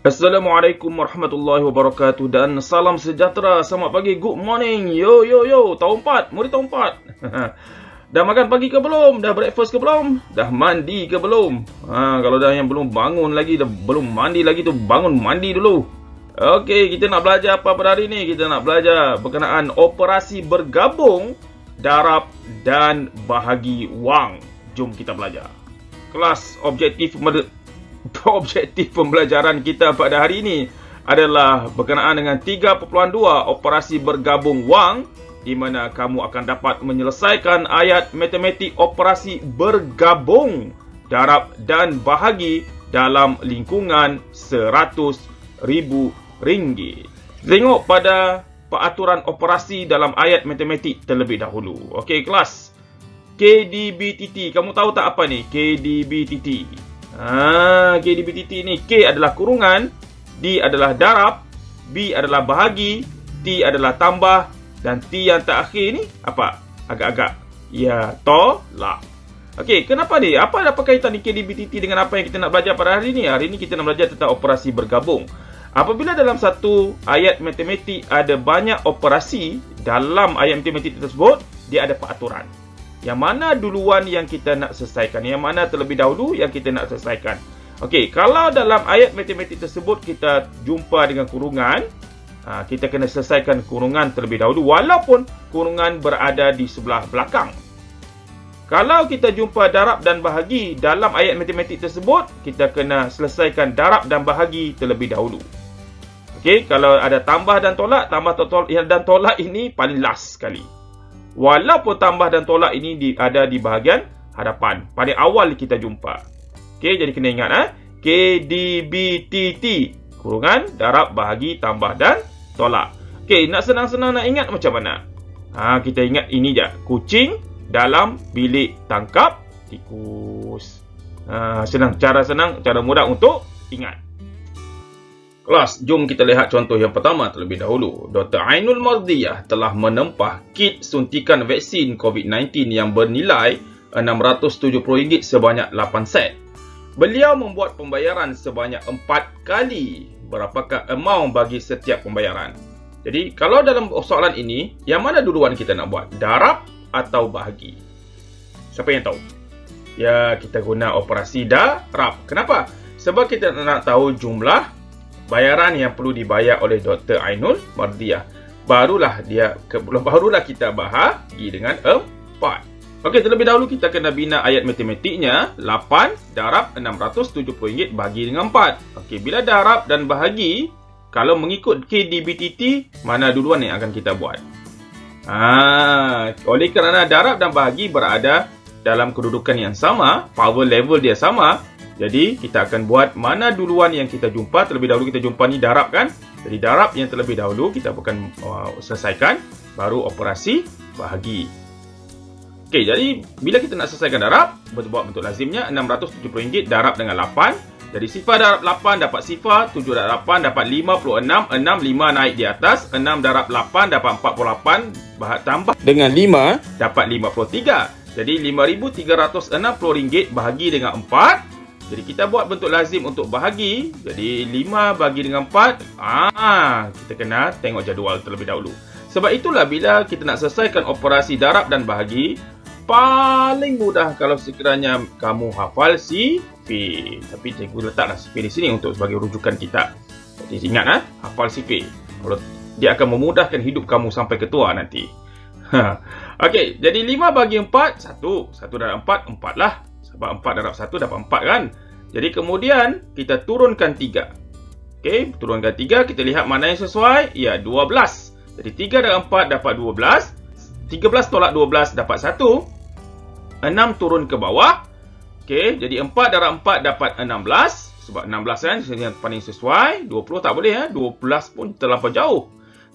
Assalamualaikum warahmatullahi wabarakatuh dan salam sejahtera. Selamat pagi, good morning. Yo yo yo, tahun 4, murid tahun 4. Dah makan pagi ke belum? Dah breakfast ke belum? Dah mandi ke belum? Kalau dah yang belum bangun lagi, dah belum mandi lagi tu, bangun mandi dulu. Okey, kita nak belajar apa pada hari ni? Kita nak belajar berkenaan operasi bergabung, darab dan bahagi wang. Jom kita belajar. Kelas objektif pembelajaran kita pada hari ini adalah berkenaan dengan 3.2 operasi bergabung wang, di mana kamu akan dapat menyelesaikan ayat matematik operasi bergabung, darab dan bahagi dalam lingkungan RM100,000. Tengok pada peraturan operasi dalam ayat matematik terlebih dahulu. Okey kelas, KDBTT. Kamu tahu tak apa ni KDBTT? KDBTT ni, K adalah kurungan, D adalah darab, B adalah bahagi, T adalah tambah, dan T yang terakhir ni apa? Agak-agak ya, tolak. Okey, kenapa ni? Apa ada kaitan ni KDBTT dengan apa yang kita nak belajar pada hari ni? Hari ni kita nak belajar tentang operasi bergabung. Apabila dalam satu ayat matematik ada banyak operasi, dalam ayat matematik tersebut dia ada peraturan. Yang mana duluan yang kita nak selesaikan? Yang mana terlebih dahulu yang kita nak selesaikan? Okey, kalau dalam ayat matematik tersebut kita jumpa dengan kurungan, kita kena selesaikan kurungan terlebih dahulu walaupun kurungan berada di sebelah belakang. Kalau kita jumpa darab dan bahagi dalam ayat matematik tersebut, kita kena selesaikan darab dan bahagi terlebih dahulu. Okey, kalau ada tambah dan tolak, dan tolak ini paling last sekali. Walaupun tambah dan tolak ini ada di bahagian hadapan, paling awal kita jumpa. Okey, jadi kena ingat KDBTT, kurungan, darab, bahagi, tambah dan tolak. Okey, nak senang-senang nak ingat macam mana? Kita ingat ini je. Kucing dalam bilik tangkap tikus. Cara mudah untuk ingat. Kelas, jom kita lihat contoh yang pertama terlebih dahulu. Dr. Ainul Mardiyah telah menempah kit suntikan vaksin COVID-19 yang bernilai RM670 sebanyak 8 set. Beliau membuat pembayaran sebanyak 4 kali. Berapakah amount bagi setiap pembayaran? Jadi, kalau dalam soalan ini, yang mana duluan kita nak buat? Darab atau bahagi? Siapa yang tahu? Ya, kita guna operasi darab. Kenapa? Sebab kita nak tahu jumlah bayaran yang perlu dibayar oleh Dr. Ainul Mardiyah. Barulah kita bahagi dengan 4. Okey, terlebih dahulu kita kena bina ayat matematiknya. 8 darab RM670 bahagi dengan 4. Okey, bila darab dan bahagi, kalau mengikut KDBTT, mana duluan yang akan kita buat? Oleh kerana darab dan bahagi berada dalam kedudukan yang sama, power level dia sama, jadi kita akan buat mana duluan yang kita jumpa. Terlebih dahulu kita jumpa ni darab kan. Jadi darab yang terlebih dahulu kita akan selesaikan, baru operasi bahagi. Okey, jadi bila kita nak selesaikan darab, buat bentuk lazimnya RM670 darab dengan 8. Jadi sifar darab 8 dapat sifar, 7 darab 8 dapat 56, 5 naik di atas, 6 darab 8 dapat 48, tambah dengan 5 dapat 53. Jadi RM5,360 bahagi dengan 4. Jadi kita buat bentuk lazim untuk bahagi. Jadi 5 bagi dengan 4. Kita kena tengok jadual terlebih dahulu. Sebab itulah bila kita nak selesaikan operasi darab dan bahagi, paling mudah kalau sekiranya kamu hafal sifir. Tapi cikgu letaklah sifir di sini untuk sebagai rujukan kita. Jadi ingat hafal sifir. Dia akan memudahkan hidup kamu sampai ke tua nanti. Okey, jadi 5 bagi 4, 1. 1 darab 4, 4 lah. Sebab 4 darab 1 dapat 4 kan. Jadi kemudian kita turunkan 3. Okey, turunkan 3. Kita lihat mana yang sesuai. Ya, 12. Jadi 3 darab 4 dapat 12. 13 tolak 12 dapat 1. 6 turun ke bawah. Okey, jadi 4 darab 4 dapat 16. Sebab 16 kan yang paling sesuai. 20 tak boleh 12 pun terlampau jauh.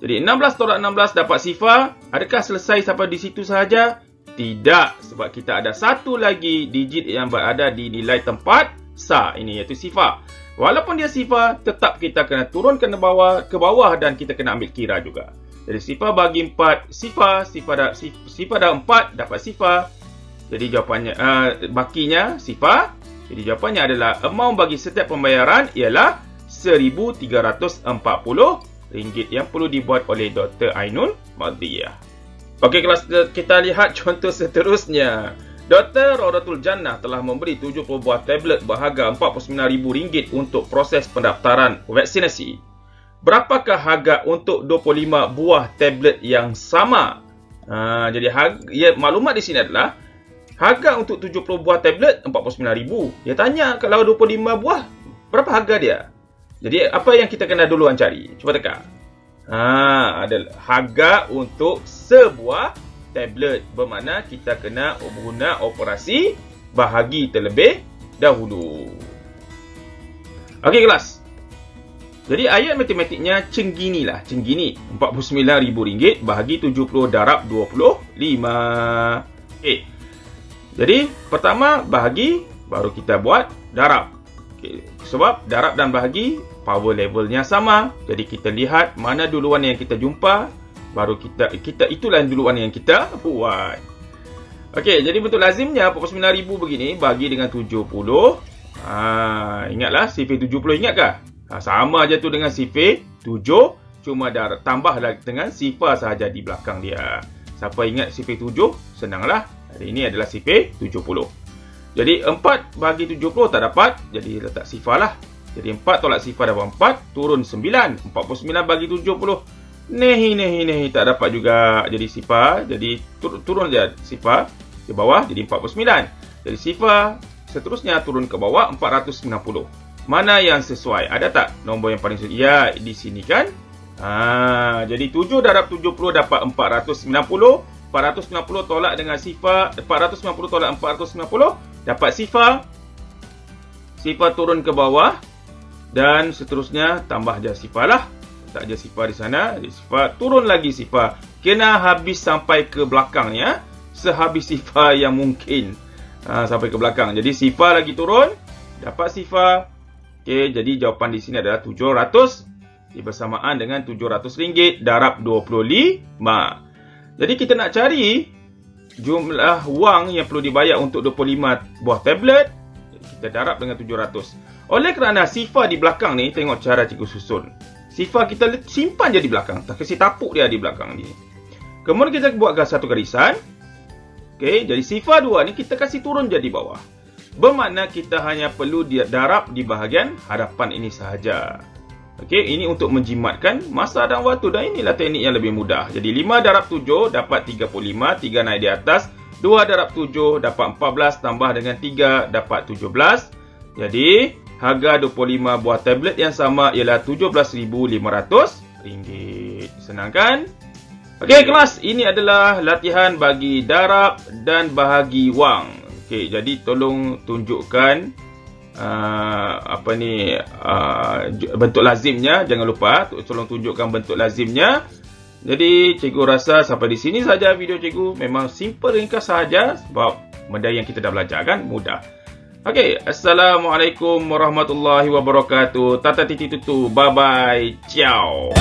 Jadi 16 tolak 16 dapat sifar. Adakah selesai sampai di situ sahaja? Tidak, sebab kita ada satu lagi digit yang berada di nilai tempat sah ini, iaitu sifar. Walaupun dia sifar, tetap kita kena turunkan ke bawah dan kita kena ambil kira juga. Jadi sifar bagi 4 sifar, sifar dah 4 dapat sifar. Jadi jawapannya bakinya sifar. Jadi jawapannya adalah amount bagi setiap pembayaran ialah RM1,340 yang perlu dibuat oleh Dr. Ainul Madiyah. Okey, kelas kita lihat contoh seterusnya. Dr. Rodatul Jannah telah memberi 70 buah tablet berharga RM49,000 untuk proses pendaftaran vaksinasi. Berapakah harga untuk 25 buah tablet yang sama? Jadi maklumat di sini adalah harga untuk 70 buah tablet RM49,000. Dia tanya kalau 25 buah berapa harga dia? Jadi apa yang kita kena duluan cari? Cuba teka. Adalah harga untuk sebuah tablet, bermakna kita kena guna operasi bahagi terlebih dahulu. Okey kelas. Jadi ayat matematiknya Cenggini lah. Cenggini RM49,000 bahagi 70 darab 25. Okey. Jadi pertama bahagi, baru kita buat darab. Okey. Sebab darab dan bahagi power levelnya sama. Jadi kita lihat mana duluan yang kita jumpa, baru kita itulah duluan yang kita buat. Okey, jadi bentuk lazimnya RM49,000 begini bagi dengan 70. Ingatlah sifar 70, ingatkah? Sama aja tu dengan sifar 7, cuma tambah dengan sifar sahaja di belakang dia. Siapa ingat sifar 7? Senanglah. Hari ini adalah sifar 70. Jadi 4 bagi 70 tak dapat, jadi letak sifar lah. Jadi 4 tolak sifar dapat 4, turun 9. 49 bagi 70. Nehi tak dapat juga, jadi sifar. Jadi turun je sifar ke bawah, jadi 49. Jadi sifar seterusnya turun ke bawah 490. Mana yang sesuai? Ada tak nombor yang paling sesuai? Ya, di sini kan. Jadi 7 darab 70 dapat 490. 490 tolak dengan sifar. 490 tolak 490 dapat sifar. Sifar turun ke bawah. Dan seterusnya tambah je sifar lah. Tak je sifar di sana. Jadi sifar turun lagi sifar. Kena habis sampai ke belakangnya. Sehabis sifar yang mungkin. Sampai ke belakang. Jadi sifar lagi turun. Dapat sifar. Okey, jadi jawapan di sini adalah 700 bersamaan dengan RM700 darab 25. Jadi kita nak cari jumlah wang yang perlu dibayar untuk 25 buah tablet. Kita darab dengan 700. Oleh kerana sifar di belakang ni, tengok cara cikgu susun. Sifar kita simpan je di belakang. Tak kasi tapuk dia di belakang ni. Kemudian kita buatkan satu garisan. Okey, jadi sifar 2 ni kita kasi turun je di bawah. Bermakna kita hanya perlu darab di bahagian hadapan ini sahaja. Okey, ini untuk menjimatkan masa dan waktu, dan inilah teknik yang lebih mudah. Jadi 5 darab 7 dapat 35, 3 naik di atas. 2 darab 7 dapat 14 tambah dengan 3 dapat 17. Jadi harga 25 buah tablet yang sama ialah RM17,500. Senang kan? Okey kelas, ini adalah latihan bagi darab dan bahagi wang. Okey, jadi tolong tunjukkan bentuk lazimnya. Jangan lupa tolong tunjukkan bentuk lazimnya. Jadi cikgu rasa sampai di sini saja video cikgu. Memang simple, ringkas sahaja sebab benda yang kita dah belajar kan mudah. Okey, Assalamualaikum warahmatullahi wabarakatuh. Tata titi tutu. Bye bye. Ciao.